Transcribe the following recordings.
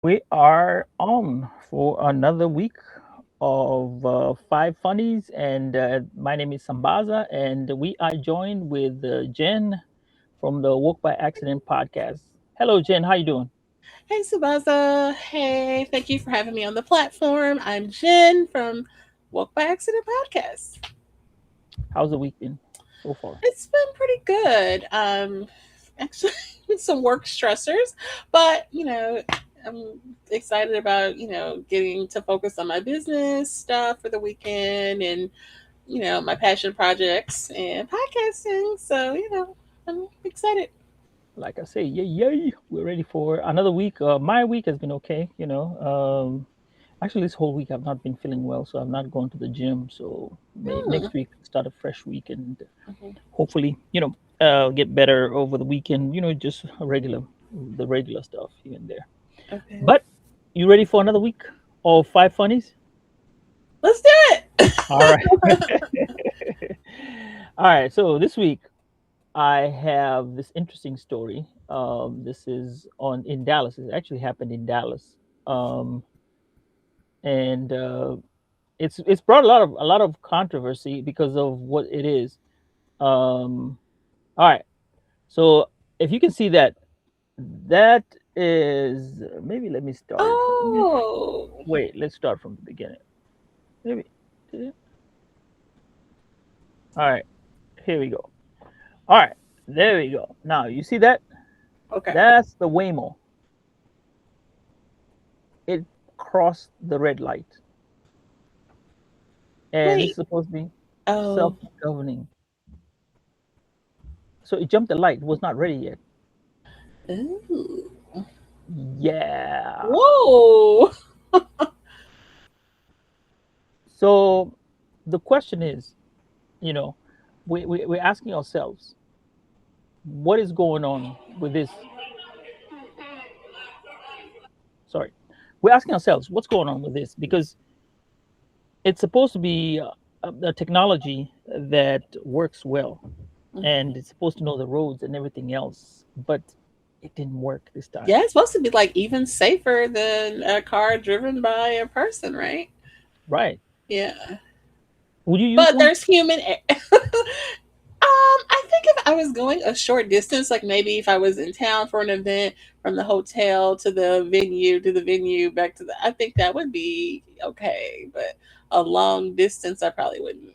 We are on for another week of five funnies, and my name is Sambaza, and we are joined with Jen from the Walk by Accident podcast. Hello, Jen. How you doing? Hey, Sambaza. Hey, thank you for having me on the platform. I'm Jen from Woke by Accident Podcast. How's the week been so far? It's been pretty good. Actually, some work stressors, but I'm excited about getting to focus on my business stuff for the weekend and my passion projects and podcasting. So I'm excited. Like I say, yay, yay! We're ready for another week. My week has been okay. Actually, this whole week I've not been feeling well, so I'm not going to the gym. So Hmm. next week start a fresh week and Mhm. hopefully get better over the weekend, just the regular stuff here and there. Okay, But you ready for another week of five funnies? let's do it. All right. All right, so this week I have this interesting story. This is on in Dallas. It actually happened in Dallas. Um, and it's brought a lot of controversy because of what it is. All right, so if you can see that, that is maybe let me start. Oh. Wait, let's start from the beginning. Maybe. All right, here we go. All right, there we go. Now you see that? Okay. That's the Waymo. It crossed the red light, and this is Wait. supposed to be Oh. self-governing. So it jumped the light. It was not ready yet. Ooh. Yeah. Whoa. So the question is, you know, we're asking ourselves, what is going on with this? Sorry, we're asking ourselves, what's going on with this? Because it's supposed to be a technology that works well, and it's supposed to know the roads and everything else, but it didn't work this time. Yeah, it's supposed to be like even safer than a car driven by a person, right? Right? Yeah. Would you use But one? there's human I think if I was going a short distance, like maybe if I was in town for an event from the hotel to the venue back to the I think that would be okay. But a long distance I probably wouldn't.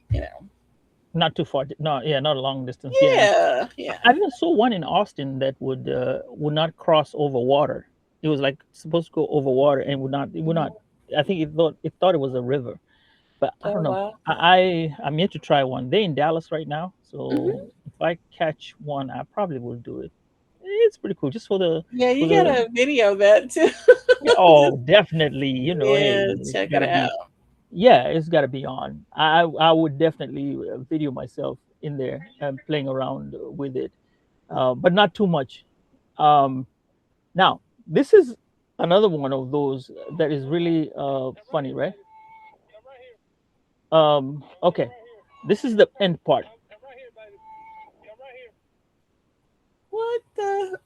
Not too far. No, yeah, not a long distance. Yeah, Yeah, yeah. I even saw one in Austin that would not cross over water. It was like supposed to go over water and would not. It would not. Mhm. I think it thought it was a river, but I Oh don't know. wow. I'm yet to try one. They're in Dallas right now, so Hmm. if I catch one, I probably will do it. It's pretty cool, just for the Yeah, for you the. gotta video that too. Yeah, oh, definitely. Hey, Yeah, it's check got it to out. be. Yeah, it's got to be on. I would definitely video myself in there and playing around with it, but not too much. Um, Now, this is another one of those that is really funny, right? Okay, this is the end part. What the?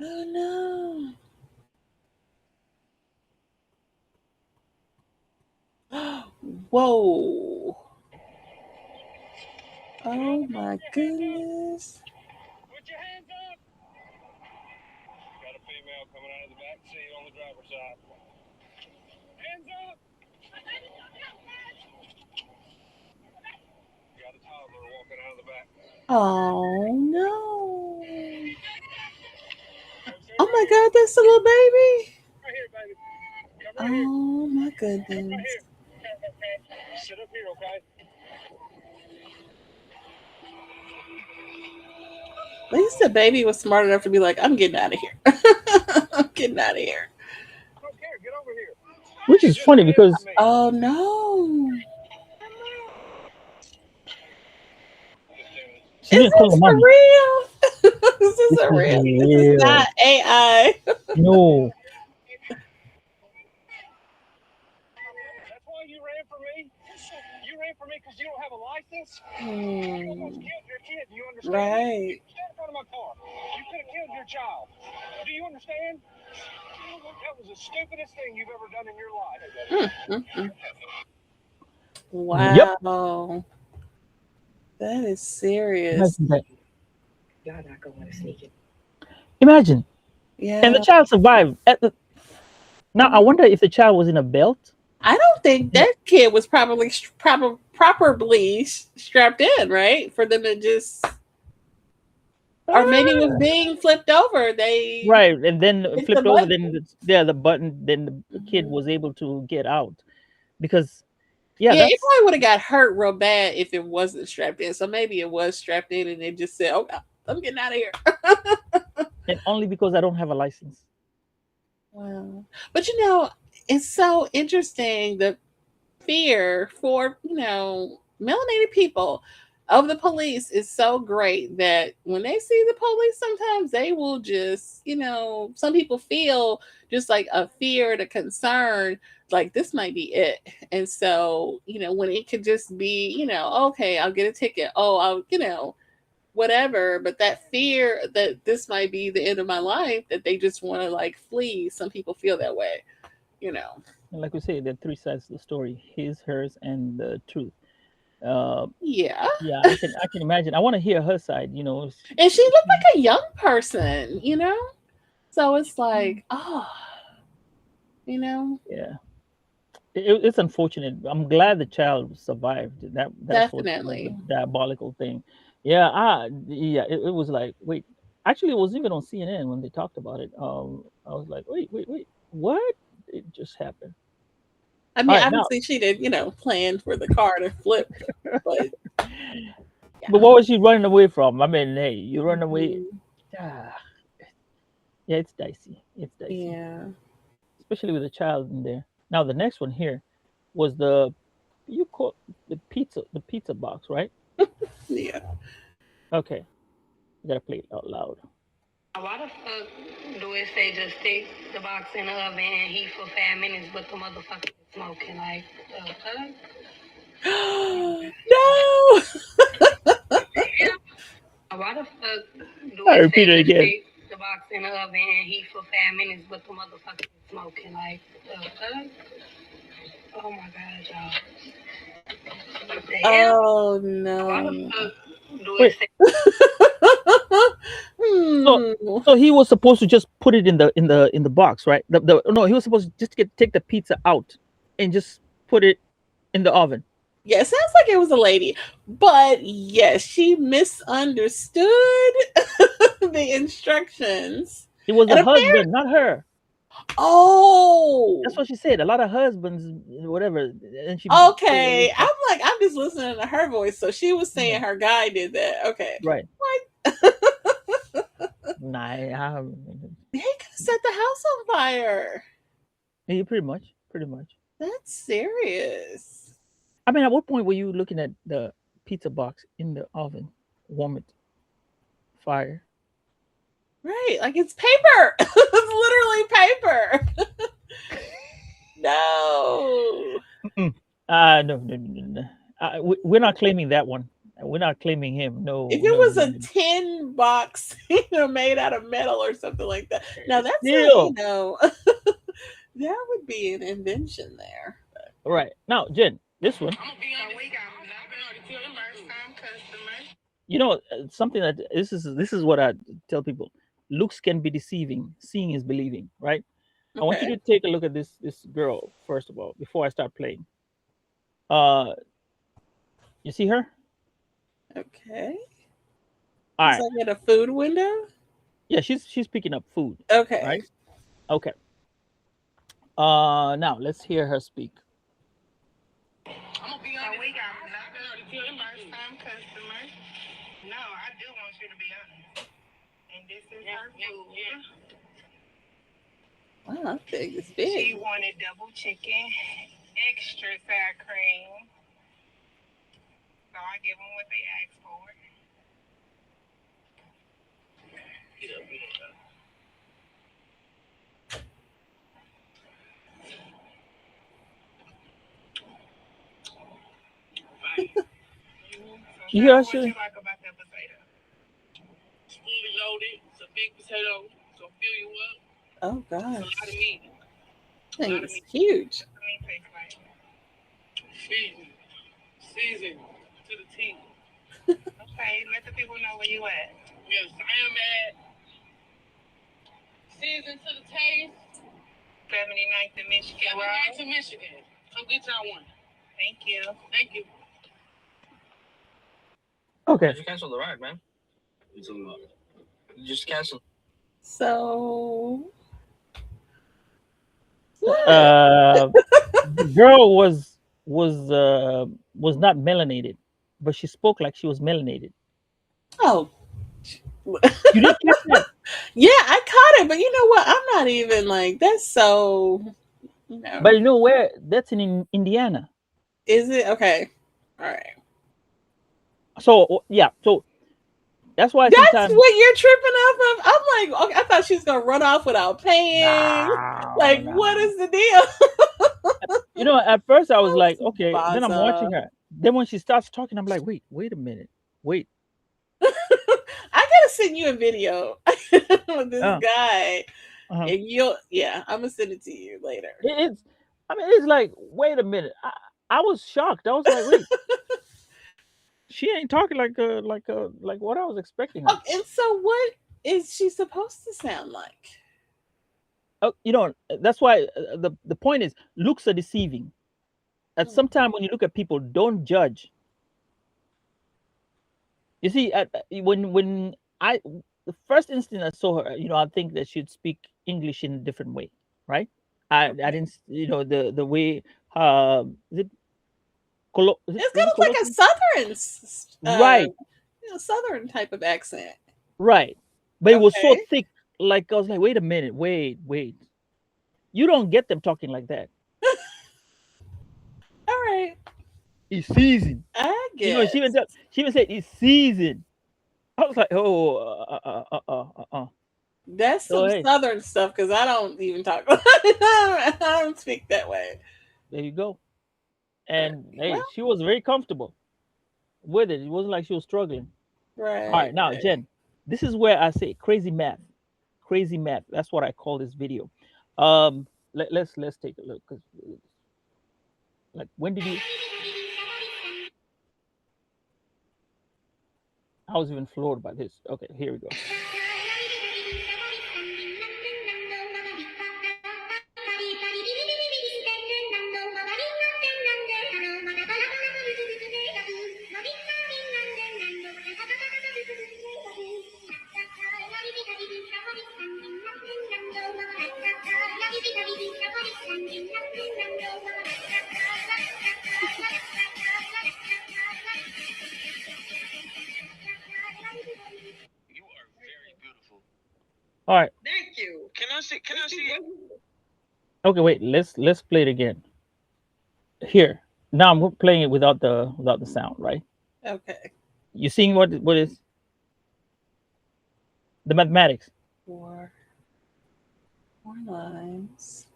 Oh no. Whoa. Oh my goodness. Oh no. Oh my god, that's a little baby. Oh my goodness. At least the baby was smart enough to be like, I'm getting out of here. I'm getting out of here. Which is funny because Oh no. she Is didn't call her this for mom. real? This is This a is real. This is not real. AI. No, Hmm. Right. a child. Do you understand? That was the stupidest thing you've ever done in your life. Mm, mm, mm. Yep. Wow, that is serious. Imagine that. Imagine. And the Yeah, child survived. Now I wonder if the child was in a belt. I don't think that kid was probably properly strapped in, right? For them to just, or maybe was Ah, being flipped over. They right, and then hit the flipped over. Then button. yeah, the button. Then the kid Mhm. was able to get out because yeah, Yeah, it that's probably would have got hurt real bad if it wasn't strapped in. So maybe it was strapped in, and they just said, "Oh, I'm getting out of here." and only because I don't have a license. Wow. But it's so interesting, the fear for, melanated people of the police is so great that when they see the police, sometimes they will just, some people feel just like a fear and a concern, like this might be it. And so, when it could just be, okay, I'll get a ticket. Oh, whatever. But that fear that this might be the end of my life, that they just want to like flee. Some people feel that way, you know. And like we say, there are three sides to the story: his, hers, and the truth. Uh, Yeah. yeah, I can imagine. I want to hear her side. You know, And she looked like a young person. So it's like, oh, you know, yeah, it's unfortunate. I'm glad the child survived. That's what was the definitely. diabolical thing. Yeah, it was like wait. Actually, it was even on CNN when they talked about it. I was like, wait, what? It just happened. I All mean, right, now, obviously she did, plan for the car to flip, but but yeah. what was she running away from? I mean, hey, you run away. Mhm. Ah, yeah, it's dicey. It's dicey, Yeah. especially with a child in there. Now, the next one here was the you call the pizza box, right? Yeah. Okay, I gotta play it out loud. Why the fuck do it say just stick the box in the oven and heat for 5 minutes, but the motherfucker is smoking? Like, the fuck? Oh my god, No. why the fuck do I it repeat say it just again. stick the box in the oven and heat for 5 minutes, but the motherfucker is smoking? Like, the fuck? Oh my god, y'all. What the hell? Oh Why the no. fuck do it Wait, say? so Hmm. so he was supposed to just put it in the box, right? No, he was supposed to just take the pizza out and just put it in the oven. Yeah, it sounds like it was a lady, but yes, she misunderstood the instructions. It was And the apparently, husband, not her. oh, That's what she said. A lot of husbands, whatever, and she said it was okay. her. I'm just listening to her voice. So she was Yeah, saying her guy did that. Okay. right. What? Nah, He could have set the house on fire. yeah, pretty much. That's serious. I mean, at what point were you looking at the pizza box in the oven, warm it, fire? Right. Like it's paper. It's literally paper. No. Mm-mm. No. We're not claiming that one. We're not claiming him. If No, it no, was no, a no. tin box, made out of metal or something like that. Now that's Still, that would be an invention there. right now, Jen. This one, I'm gonna be honest. We got nothing to the first time customer. something that this is what I tell people. Looks can be deceiving. Seeing is believing. Right. I want you Okay. to take a look at this girl first of all before I start playing. Uh, you see her? Okay. All It's right. like in a food window. Yeah, she's picking up food. Okay. Right. Okay. Now let's hear her speak. I'm gonna be honest. We got nothing to the first time customer. No, I do want you to be honest. And this is her food. Wow, that thing is She big. wanted double chicken, extra sour cream. So I give them what they asked for. Fine. So You tell hear me her, what you Siri? like about that potato. Fully loaded. It's a big potato. potato, so fill you up. Oh It's a gosh, lot of meat. A thing lot of is meat. huge. What the meat tastes like. Season. Season to the T. Okay, let the people know where you at. Yes, I am at season to the taste. 79th in Michigan. 79th in Michigan. Come get y'all one. Thank you. Thank you. Okay. Why'd you cancel the ride, man? What are you talking about? You just cancel. So The girl was not melanated, but she spoke like she was melanated. oh You didn't catch that? yeah, I caught it, but you know what? I'm not even like that's so. You know, But you know where? That's in Indiana. is it okay? All right. So yeah, so that's why That's sometimes what you're tripping off of. I'm like, okay, I thought she was gonna run off without paying. no, Like, what no. is the deal? You know, at first I was like, okay. Then I'm watching Sambaza. her. Then when she starts talking, I'm like, wait a minute, wait. I gotta send you a video with this Uh, guy, uh and yeah, I'm gonna send it to you later. It's, I mean, it's like, wait a minute. I was shocked. I was like, wait, she ain't talking like what I was expecting her. And so, what is she supposed to sound like? Oh, you know, that's why the point is looks are deceiving. At Mm. some time when you look at people, don't judge. You see, when I the first instant I saw her, you know, I think that she'd speak English in a different way, right? I Okay. didn't, you know, the way is it It's is it kind of like a colloquial? southern, Right, southern type of accent. right. But it was so Okay. thick, like I was like, wait a minute, wait. You don't get them talking like that. All right. It's season. I You know, guess. she even said it's season. I was like, oh, That's So some hey, southern stuff because I don't even talk. I don't speak that way. there you go. All right. And Well, hey, she was very comfortable with it. It wasn't like she was struggling. All right, right, now right. Jen, this is where I say crazy math. Crazy math. That's what I call this video. Let's take a look because like when did you? I was even floored by this. Okay, here we go. You are very beautiful. All right. Thank you. Can I see? Can I see it? Okay, wait. Let's play it again. Here. Now I'm playing it without the sound, right? Okay. You seeing what is the mathematics? Four, four lines.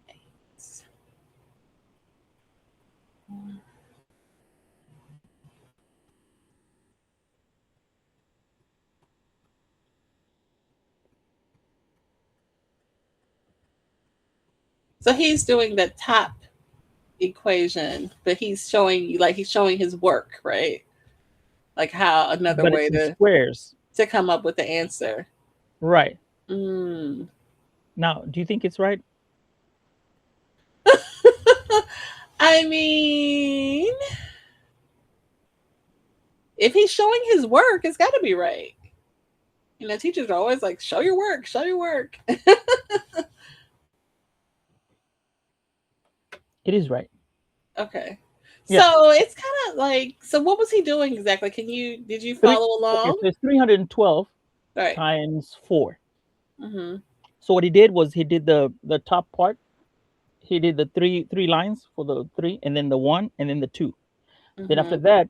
Eight. So he's doing the top equation, but he's showing you like he's showing his work, right? Like how another But way it's in to squares, come up with the answer. right? Mm. Now, do you think it's right? I mean, if he's showing his work, it's got to be right. You know, teachers are always like, "Show your work, show your work." It is right. Okay. Yeah. So it's kind of like, so what was he doing exactly? Did you Three. follow Okay, along? so it's 312 Right. times 4. Mm-hmm. So what he did was he did the top part. He did the three lines for the 3, and then the 1, and then the 2. Then Mm-hmm. after that,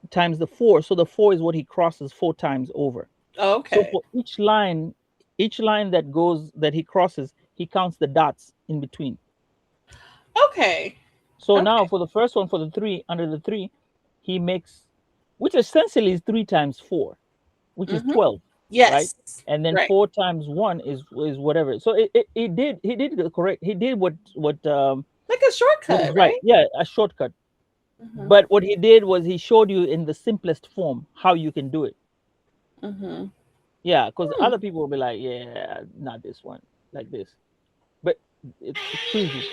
times the 4. So the 4 is what he crosses 4 times over. So Okay. for each line that he crosses, he counts the dots in between. Okay. So now Okay. for the first one, for the 3, under the 3, he makes which essentially is 3 times 4, which is Mm-hmm. 12, right? Yes. And then Right. 4 times 1 is whatever. So he did the correct. He did Like a what shortcut, is right. right? Yeah, a shortcut. Mm-hmm. But what he did was he showed you in the simplest form how you can do it. Mm-hmm. Yeah, because Hmm. other people will be like, yeah, not this one, like this. But it's too easy.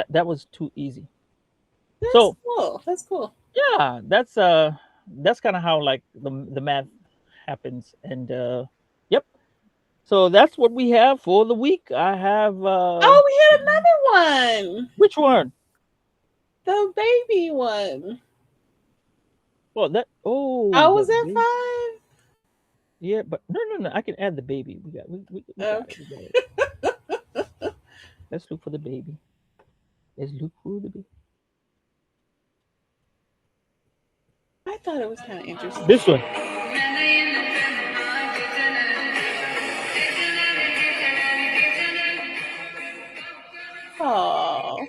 That was too easy. That's So cool. That's cool. yeah, that's kind of how like the math happens. And yep. So that's what we have for the week. I have Oh, we had another one. which one? The baby one. Well, that I the was at baby. 5. Yeah, but no. I can add the baby. We got it. Okay. We got it. Let's look for the baby. Let's look for the baby. I thought it was kind of This interesting. one. Oh.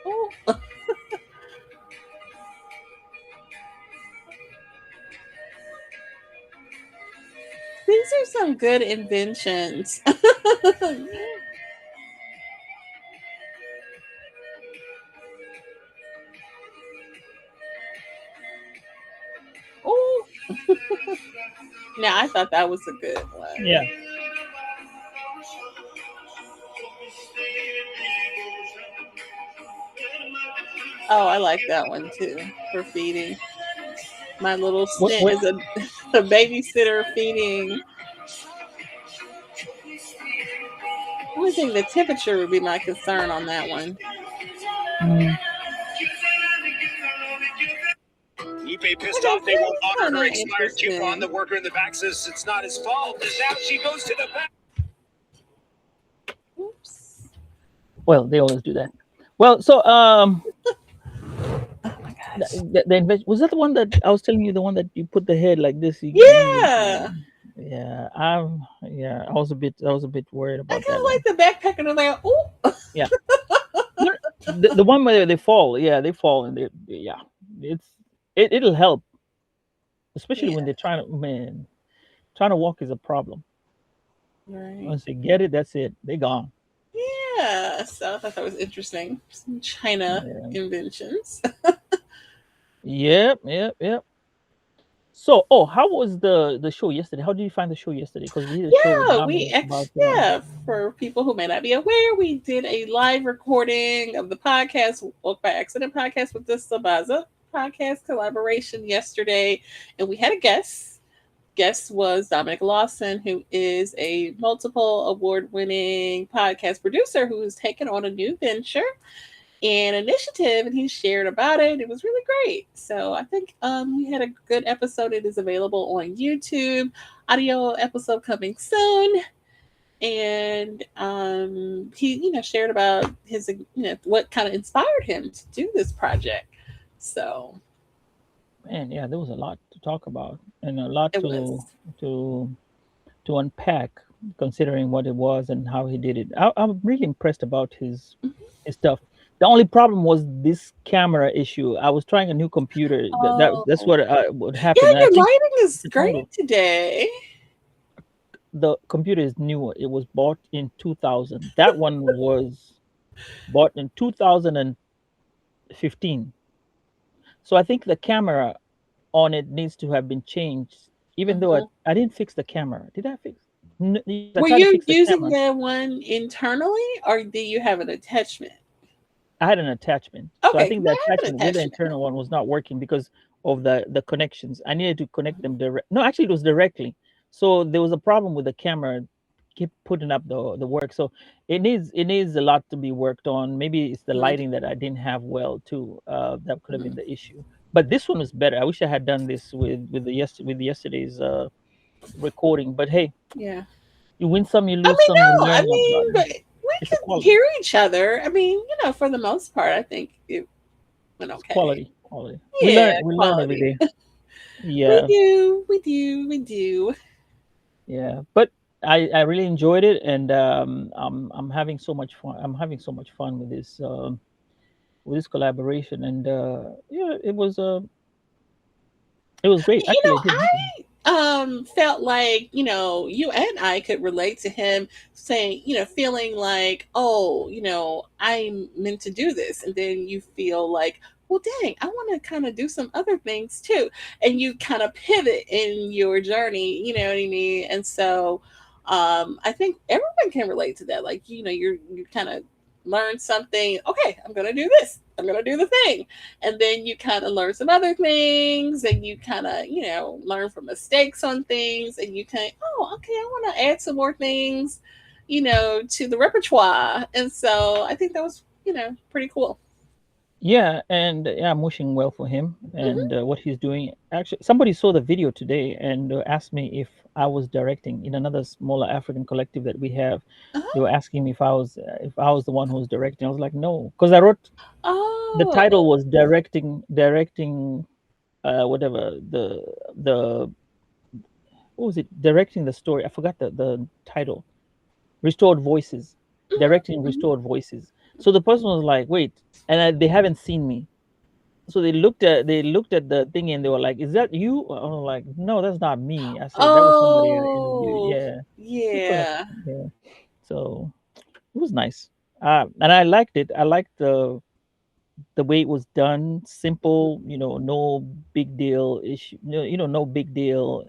Oh. These are some good inventions. Oh. Now I thought that was a good one. Yeah. Oh, I like that one too for feeding. My little stint What? is a babysitter feeding. Only thing the temperature would be my concern on that one. Mm, Ipe pissed Okay, off they won't that's honor kind her of expired coupon. The interesting. worker in the back says it's not his fault. And now she goes to the back. Oops. well, they always do that. Well, so Oh my gosh. was that the one that I was telling you, the one that you put the head like this? Yeah. Yeah, yeah, I was a bit worried I about kind that of like one. the backpack and I'm like, oh. Yeah. No, the one where they fall, yeah, they fall and yeah, it's it'll help, especially Yeah. when they're trying to walk is a problem. Right. Once they get it, that's it. They gone. Yeah. So I thought that was interesting. Some China Yeah. inventions. Yep, yep, yep. So, oh, how was the show yesterday? How did you find the show yesterday? Because we did a show with Yeah, we Dominic about yeah, for people who may not be aware, we did a live recording of the podcast, Woke by Accident podcast with the Sambaza podcast collaboration yesterday, and we had a guest. Guest was Dominic Lawson, who is a multiple award-winning podcast producer who has taken on a new venture and initiative, and he shared about it. It was really great. So I think we had a good episode. It is available on YouTube. Audio episode coming soon. And he, shared about his, what kind of inspired him to do this project. So man, yeah, there was a lot to talk about and a lot it was. to to unpack, considering what it was and how he did it. I'm really impressed about his stuff. The only problem was this camera issue. I was trying a new computer. That's Oh, what yeah, happened. And I your think lighting is I told great him today. the computer is newer. It was bought in 2000. That one was bought in 2015. So I think the camera on it needs to have been changed. Even though Mhm. I didn't fix the camera. Did I fix? Yes, I Were tried to you fix the using camera. that one internally, or do you have an attachment? I had an attachment. So I Okay, think because the I have an attachment with the attachment. internal one was not working because of the connections. I needed to connect them direct. No, actually, it was directly. So there was a problem with the camera. Keep putting up the work. So it needs a lot to be worked on. Maybe it's the Mhm, lighting that I didn't have well too. That could have been mhm. the issue. But this one was better. I wish I had done this with yesterday's recording. But hey, Yeah. you win some, you I lose mean, some. You no, I learn about mean, it. but we It's a could quality. hear each other. I mean, for the most part, I think it went It's okay. quality. We Yeah, learn. We learn every quality. day. We Yeah, do, we do, we do. yeah. But I really enjoyed it, and I'm having so much fun. I'm having so much fun with this collaboration, and yeah, it was great. You Actually, know, I did. felt like, you and I could relate to him saying, feeling like, oh, I'm meant to do this. And then you feel like, well, dang, I want to kind of do some other things too. And you kind of pivot in your journey, you know what I mean? And so I think everyone can relate to that. Like, you kind of learn something. Okay, I'm going to do this. I'm going to do the thing, and then you kind of learn some other things, and you kind of learn from mistakes on things, and you kind of, oh, okay, I want to add some more things to the repertoire. And so I think that was pretty cool. Yeah, and yeah, I'm wishing well for him Hmm. and what he's doing. Actually, somebody saw the video today and asked me if I was directing in another smaller African collective that we have. They Uh-huh. were asking me if I was the one who was directing. I was like, no, because I wrote the title Oh. was directing whatever the what was it, directing the story. I forgot the title. Restored voices, Hmm. directing Hmm. restored voices. So the person was like, wait, and they haven't seen me. So they looked at the thing and they were like, "Is that you?" I was like, "No, that's not me." I said, "That was somebody I interviewed." Oh, Yeah, it's quite a yeah. yeah. So it was nice, and I liked it. I liked the way it was done, simple. No big deal issue. No, no big deal,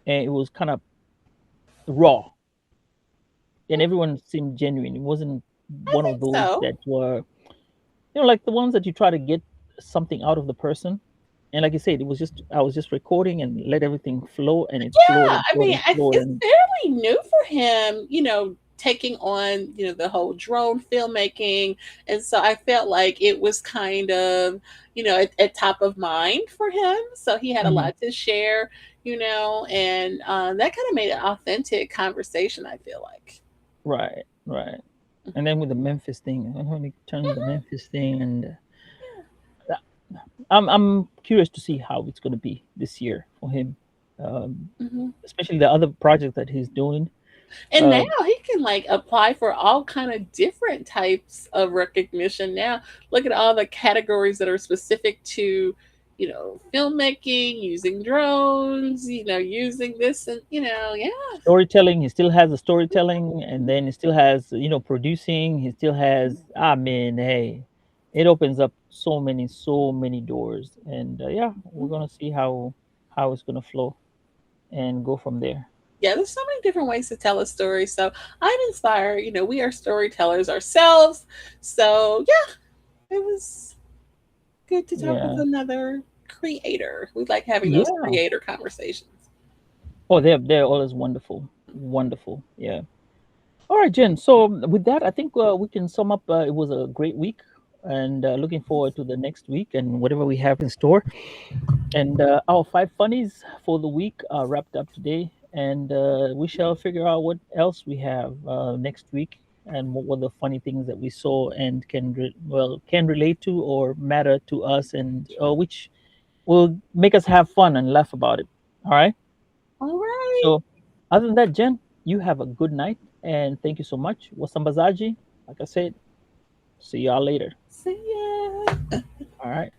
and it was kind of raw, and everyone seemed genuine. It wasn't I one of think those so. that were like the ones that you try to get something out of the person. And like you said, it was just I was just recording and let everything flow, and it flowed Yeah, and I flowed mean, and flowed. it's And fairly new for him, taking on, the whole drone filmmaking. And so I felt like it was kind of, at top of mind for him. So he had a hmm lot to share, and that kind of made an authentic conversation, I feel like. right, right. And then with the Memphis thing, when he turned the Memphis thing, and uh, I'm curious to see how it's going to be this year for him, um, Hmm. especially the other project that he's doing. And now Uh, he can like apply for all kind of different types of recognition now. Look at all the categories that are specific to, filmmaking, using drones, using this, and yeah. Storytelling, he still has the storytelling, and then he still has producing. He still has man, hey, it opens up so many doors, and yeah, we're gonna see how it's gonna flow and go from there. Yeah, there's so many different ways to tell a story. So I'm inspired. We are storytellers ourselves. So yeah, it was good to talk with Yeah, another creator. We like having those yeah. creator conversations. Oh, they're always wonderful, wonderful. Yeah. All right, Jen. So with that, I think we can sum up. It was a great week, and looking forward to the next week and whatever we have in store. And our five funnies for the week are wrapped up today, and we shall figure out what else we have next week, and what were the funny things that we saw and can relate to or matter to us, and which will make us have fun and laugh about it. All right. All right. So, other than that, Jen, you have a good night, and thank you so much. Wasambazaji, like I said, see y'all later. See ya. All right.